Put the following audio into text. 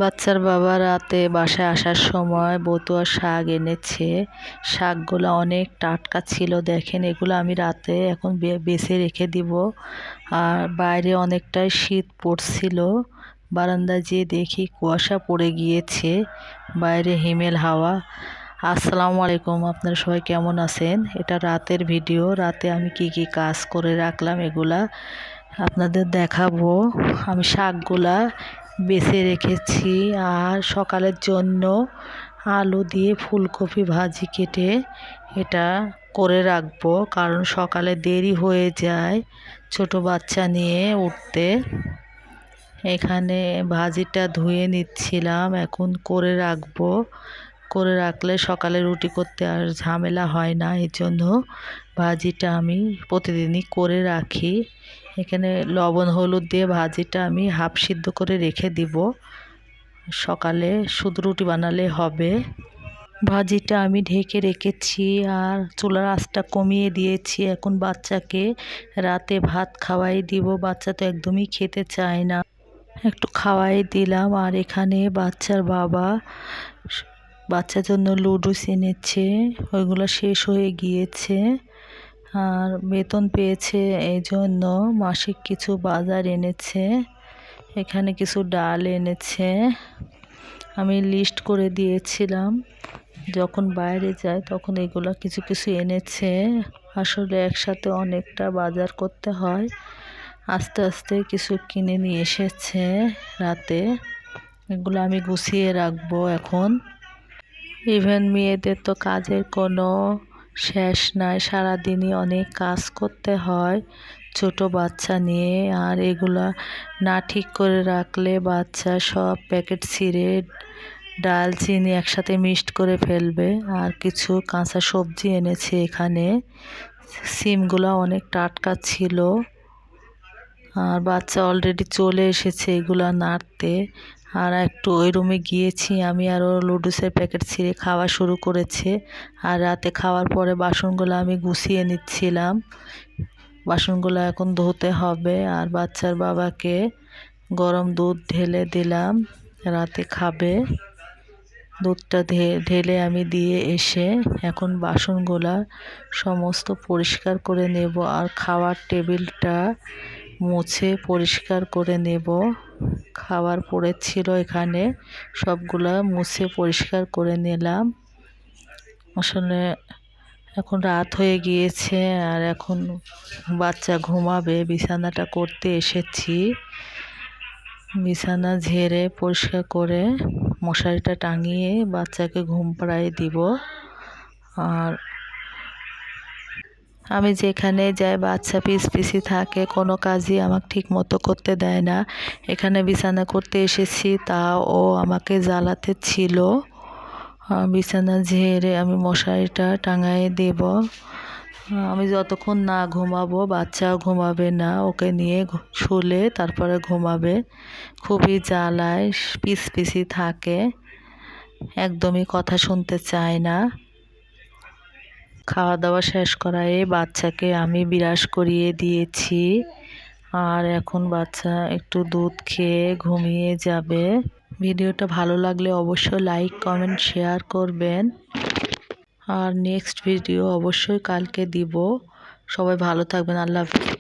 বাচ্চার বাবা রাতে বাসায় আসার সময় বতুয়া শাক এনেছে। শাকগুলো অনেক টাটকা ছিল। দেখেন, এগুলো আমি রাতে এখন বেছে রেখে দিব। আর বাইরে অনেকটাই শীত পড়ছিল। বারান্দায় যেয়ে দেখি কুয়াশা পড়ে গিয়েছে, বাইরে হিমেল হাওয়া। আসসালামু আলাইকুম, আপনারা সবাই কেমন আছেন? এটা রাতের ভিডিও। রাতে আমি কি কি কাজ করে রাখলাম এগুলা আপনাদের দেখাবো। আমি শাকগুলা বেছে রেখেছি। আর সকালের জন্য আলু দিয়ে ফুলকপি ভাজি কেটে এটা করে রাখবো, কারণ সকালে দেরি হয়ে যায় ছোট বাচ্চা নিয়ে উঠতে। এখানে ভাজিটা ধুয়ে নিচ্ছিলাম, এখন করে রাখবো। করে রাখলে সকালে রুটি করতে আর ঝামেলা হয় না, এই জন্য ভাজিটা আমি প্রতিদিনই করে রাখি। এখানে লবণ হলুদ দিয়ে ভাজিটা আমি হাফ সিদ্ধ করে রেখে দিব, সকালে শুধু রুটি বানালে হবে। ভাজিটা আমি ঢেকে রেখেছি আর চুলার আঁচটা কমিয়ে দিয়েছি। এখন বাচ্চাকে রাতে ভাত খাওয়াই দিব। বাচ্চা তো একদমই খেতে চায় না, একটু খাওয়াই দিলাম। আর এখানে বাচ্চার বাবা বাচ্চার জন্য লুডুস এনেছে, ওইগুলো শেষ হয়ে গিয়েছে। আর বেতন পেয়েছে, এই জন্য মাসিক কিছু বাজার এনেছে। এখানে কিছু ডাল এনেছে, আমি লিস্ট করে দিয়েছিলাম যখন বাইরে যায় তখন এগুলো কিছু কিছু এনেছে। আসলে একসাথে অনেকটা বাজার করতে হয়, আস্তে আস্তে কিছু কিনে নিয়ে এসেছে রাতে। এগুলো আমি গুছিয়ে রাখবো এখন। ইভেন মেয়েদের তো কাজের কোনো শেষ নাই, সারাদিনই অনেক কাজ করতে হয় ছোট বাচ্চা নিয়ে। আর এগুলা না ঠিক করে রাখলে বাচ্চা সব প্যাকেট ছিঁড়ে ডাল চিনি একসাথে মিক্সড করে ফেলবে। আর কিছু কাঁচা সবজি এনেছে এখানে, সিমগুলো অনেক টাটকা ছিল। আর বাচ্চা অলরেডি চলে এসেছে এগুলা নাড়তে। আর একটু ওই রুমে গিয়েছি আমি, আরও লুডুসের প্যাকেট ছিঁড়ে খাওয়া শুরু করেছে। আর রাতে খাওয়ার পরে বাসনগুলো আমি গুছিয়ে নিচ্ছিলাম, বাসনগুলো এখন ধুতে হবে। আর বাচ্চার বাবাকে গরম দুধ ঢেলে দিলাম, রাতে খাবে। দুধটা ঢেলে আমি দিয়ে এসে এখন বাসনগুলা সমস্ত পরিষ্কার করে নেব। আর খাওয়ার টেবিলটা মুছে পরিষ্কার করে নেব। খাবার পড়েছিল এখানে, সবগুলা মুছে পরিষ্কার করে নিলাম। আসলে এখন রাত হয়ে গিয়েছে আর এখন বাচ্চা ঘুমাবে। বিছানাটা করতে এসেছি, বিছানা ঝেড়ে পরিষ্কার করে মশারিটা টাঙিয়ে বাচ্চাকে ঘুম পাড়িয়ে দিব। আর আমি যেখানে যাই বাচ্চা পিছি থাকে, কোনো কাজই আমাকে ঠিক মতো করতে দেয় না। এখানে বিছানা করতে এসেছি, তাও ও আমাকে জ্বালাতে ছিল। বিছানা ঝেড়ে আমি মশারিটা টাঙায়ে দেব। আমি যতক্ষণ না ঘুমাবো বাচ্চাও ঘুমাবে না, ওকে নিয়ে শুলে তারপরে ঘুমাবে। খুবই জ্বালায়, পিছি থাকে, একদমই কথা শুনতে চায় না। খাওয়া দাওয়া শেষ করায় বাচ্চাকে আমি বিরাস করিয়ে দিয়েছি। আর এখন বাচ্চা একটু দুধ খেয়ে ঘুমিয়ে যাবে। ভিডিওটা ভালো লাগলে অবশ্যই লাইক কমেন্ট শেয়ার করবেন। আর নেক্সট ভিডিও অবশ্যই কালকে দিব। সবাই ভালো থাকবেন, আল্লাহ হাফেজ।